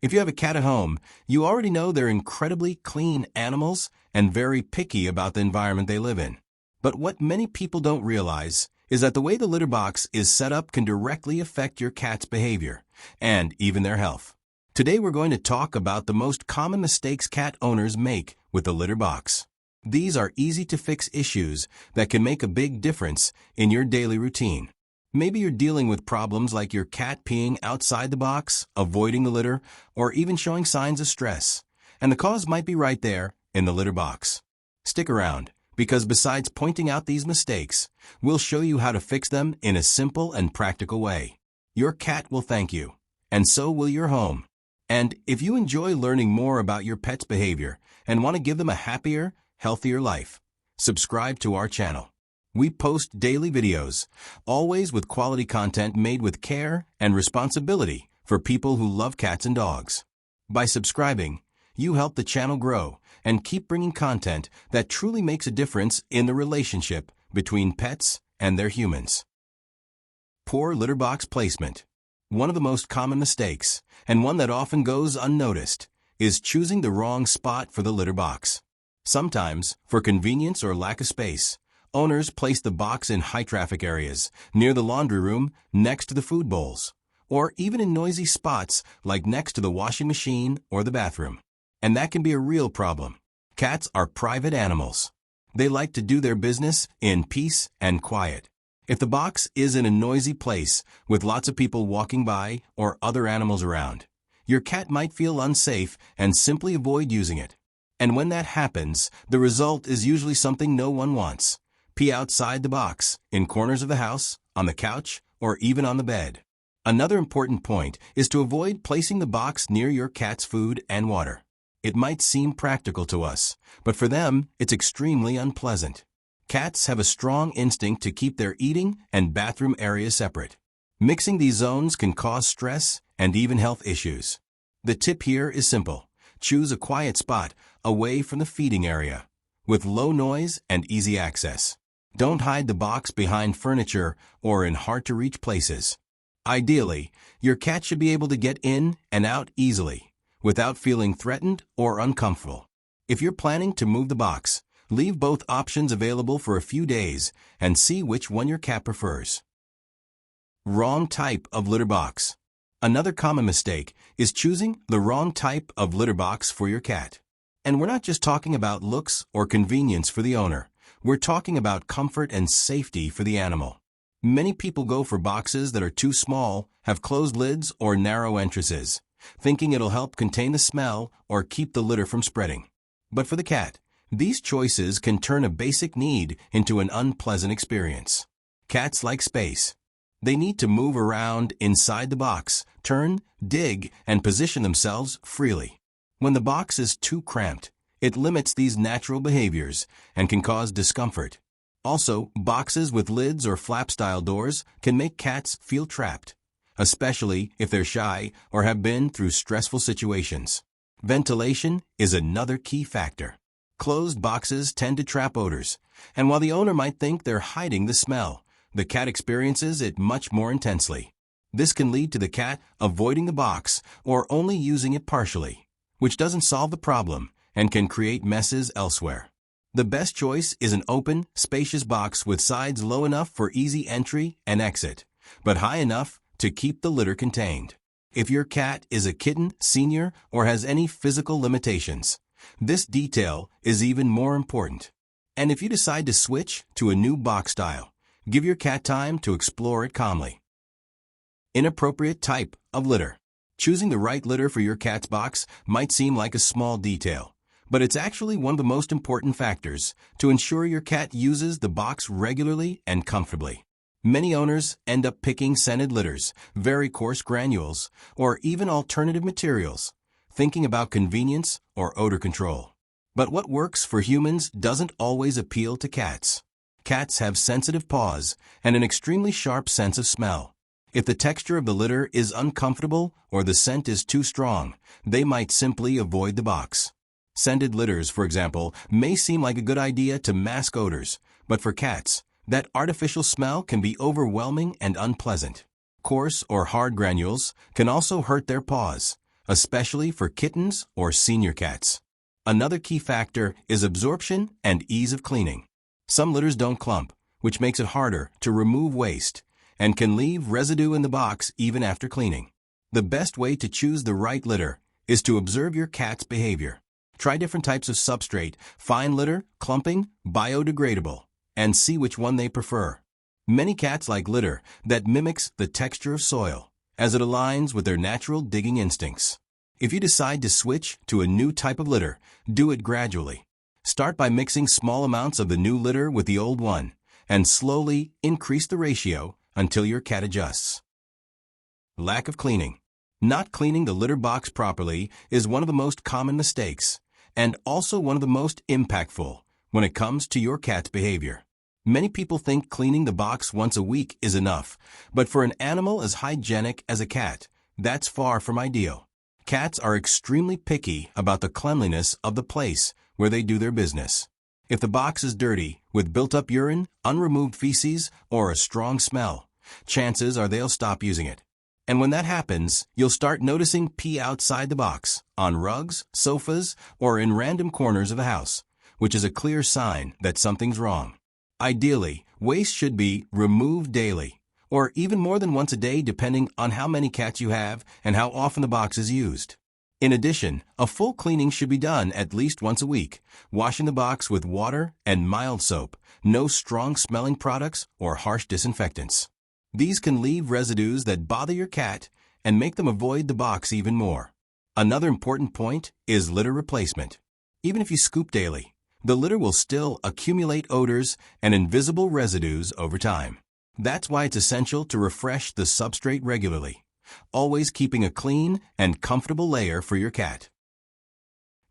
If you have a cat at home, you already know they're incredibly clean animals and very picky about the environment they live in. But what many people don't realize is that the way the litter box is set up can directly affect your cat's behavior and even their health. Today we're going to talk about the most common mistakes cat owners make with the litter box. These are easy-to-fix issues that can make a big difference in your daily routine. Maybe you're dealing with problems like your cat peeing outside the box, avoiding the litter, or even showing signs of stress. And the cause might be right there in the litter box. Stick around, because besides pointing out these mistakes, we'll show you how to fix them in a simple and practical way. Your cat will thank you, and so will your home. And if you enjoy learning more about your pet's behavior and want to give them a happier, healthier life, subscribe to our channel. We post daily videos, always with quality content made with care and responsibility for people who love cats and dogs. By subscribing, you help the channel grow and keep bringing content that truly makes a difference in the relationship between pets and their humans. Poor litter box placement. One of the most common mistakes, and one that often goes unnoticed, is choosing the wrong spot for the litter box. Sometimes, for convenience or lack of space, owners place the box in high-traffic areas, near the laundry room, next to the food bowls, or even in noisy spots like next to the washing machine or the bathroom. And that can be a real problem. Cats are private animals. They like to do their business in peace and quiet. If the box is in a noisy place with lots of people walking by or other animals around, your cat might feel unsafe and simply avoid using it. And when that happens, the result is usually something no one wants. Pee outside the box, in corners of the house, on the couch, or even on the bed. Another important point is to avoid placing the box near your cat's food and water. It might seem practical to us, but for them, it's extremely unpleasant. Cats have a strong instinct to keep their eating and bathroom areas separate. Mixing these zones can cause stress and even health issues. The tip here is simple. Choose a quiet spot away from the feeding area, with low noise and easy access. Don't hide the box behind furniture or in hard-to-reach places. Ideally, your cat should be able to get in and out easily, without feeling threatened or uncomfortable. If you're planning to move the box, leave both options available for a few days and see which one your cat prefers. Wrong type of litter box. Another common mistake is choosing the wrong type of litter box for your cat. And we're not just talking about looks or convenience for the owner. We're talking about comfort and safety for the animal. Many people go for boxes that are too small, have closed lids, or narrow entrances, thinking it'll help contain the smell or keep the litter from spreading. But for the cat, these choices can turn a basic need into an unpleasant experience. Cats like space. They need to move around inside the box, turn, dig, and position themselves freely. When the box is too cramped, it limits these natural behaviors and can cause discomfort. Also, boxes with lids or flap-style doors can make cats feel trapped, especially if they're shy or have been through stressful situations. Ventilation is another key factor. Closed boxes tend to trap odors, and while the owner might think they're hiding the smell, the cat experiences it much more intensely. This can lead to the cat avoiding the box or only using it partially, which doesn't solve the problem and can create messes elsewhere. The best choice is an open, spacious box with sides low enough for easy entry and exit, but high enough to keep the litter contained. If your cat is a kitten, senior, or has any physical limitations, this detail is even more important. And if you decide to switch to a new box style, give your cat time to explore it calmly. Inappropriate type of litter. Choosing the right litter for your cat's box might seem like a small detail, but it's actually one of the most important factors to ensure your cat uses the box regularly and comfortably. Many owners end up picking scented litters, very coarse granules, or even alternative materials, thinking about convenience or odor control. But what works for humans doesn't always appeal to cats. Cats have sensitive paws and an extremely sharp sense of smell. If the texture of the litter is uncomfortable or the scent is too strong, they might simply avoid the box. Scented litters, for example, may seem like a good idea to mask odors, but for cats, that artificial smell can be overwhelming and unpleasant. Coarse or hard granules can also hurt their paws, especially for kittens or senior cats. Another key factor is absorption and ease of cleaning. Some litters don't clump, which makes it harder to remove waste and can leave residue in the box even after cleaning. The best way to choose the right litter is to observe your cat's behavior. Try different types of substrate, fine litter, clumping, biodegradable, and see which one they prefer. Many cats like litter that mimics the texture of soil, as it aligns with their natural digging instincts. If you decide to switch to a new type of litter, do it gradually. Start by mixing small amounts of the new litter with the old one, and slowly increase the ratio until your cat adjusts. Lack of cleaning. Not cleaning the litter box properly is one of the most common mistakes, and also one of the most impactful when it comes to your cat's behavior. Many people think cleaning the box once a week is enough, but for an animal as hygienic as a cat, that's far from ideal. Cats are extremely picky about the cleanliness of the place where they do their business. If the box is dirty, with built-up urine, unremoved feces, or a strong smell, chances are they'll stop using it. And when that happens, you'll start noticing pee outside the box, on rugs, sofas, or in random corners of the house, which is a clear sign that something's wrong. Ideally, waste should be removed daily, or even more than once a day depending on how many cats you have and how often the box is used. In addition, a full cleaning should be done at least once a week, washing the box with water and mild soap, no strong-smelling products or harsh disinfectants. These can leave residues that bother your cat and make them avoid the box even more. Another important point is litter replacement. Even if you scoop daily, the litter will still accumulate odors and invisible residues over time. That's why it's essential to refresh the substrate regularly, always keeping a clean and comfortable layer for your cat.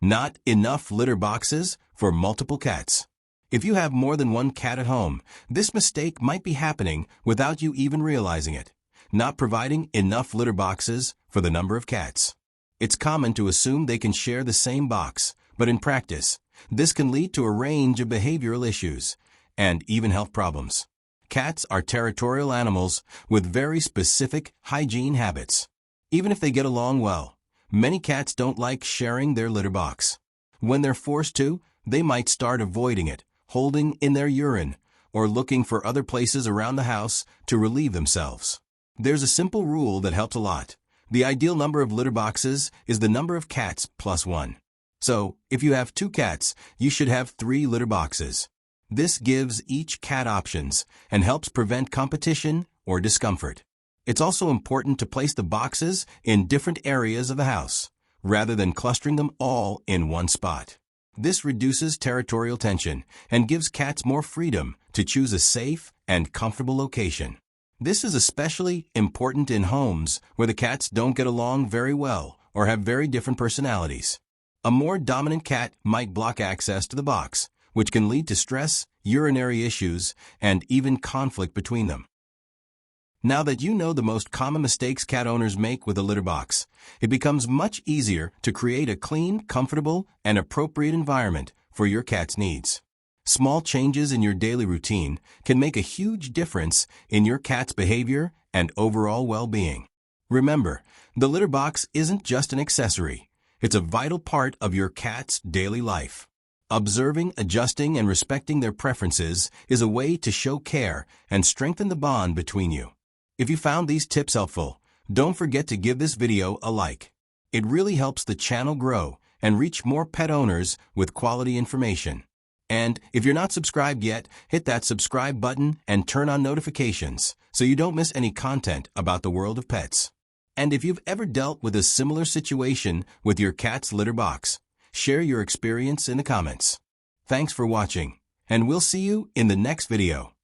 Not enough litter boxes for multiple cats. If you have more than one cat at home, this mistake might be happening without you even realizing it, not providing enough litter boxes for the number of cats. It's common to assume they can share the same box, but in practice, this can lead to a range of behavioral issues and even health problems. Cats are territorial animals with very specific hygiene habits. Even if they get along well, many cats don't like sharing their litter box. When they're forced to, they might start avoiding it, holding in their urine, or looking for other places around the house to relieve themselves. There's a simple rule that helps a lot. The ideal number of litter boxes is the number of cats plus one. So, if you have 2 cats, you should have 3 litter boxes. This gives each cat options and helps prevent competition or discomfort. It's also important to place the boxes in different areas of the house, rather than clustering them all in one spot. This reduces territorial tension and gives cats more freedom to choose a safe and comfortable location. This is especially important in homes where the cats don't get along very well or have very different personalities. A more dominant cat might block access to the box, which can lead to stress, urinary issues, and even conflict between them. Now that you know the most common mistakes cat owners make with a litter box, it becomes much easier to create a clean, comfortable, and appropriate environment for your cat's needs. Small changes in your daily routine can make a huge difference in your cat's behavior and overall well-being. Remember, the litter box isn't just an accessory. It's a vital part of your cat's daily life. Observing, adjusting, and respecting their preferences is a way to show care and strengthen the bond between you. If you found these tips helpful, don't forget to give this video a like. It really helps the channel grow and reach more pet owners with quality information. And if you're not subscribed yet, hit that subscribe button and turn on notifications so you don't miss any content about the world of pets. And if you've ever dealt with a similar situation with your cat's litter box, share your experience in the comments. Thanks for watching, and we'll see you in the next video.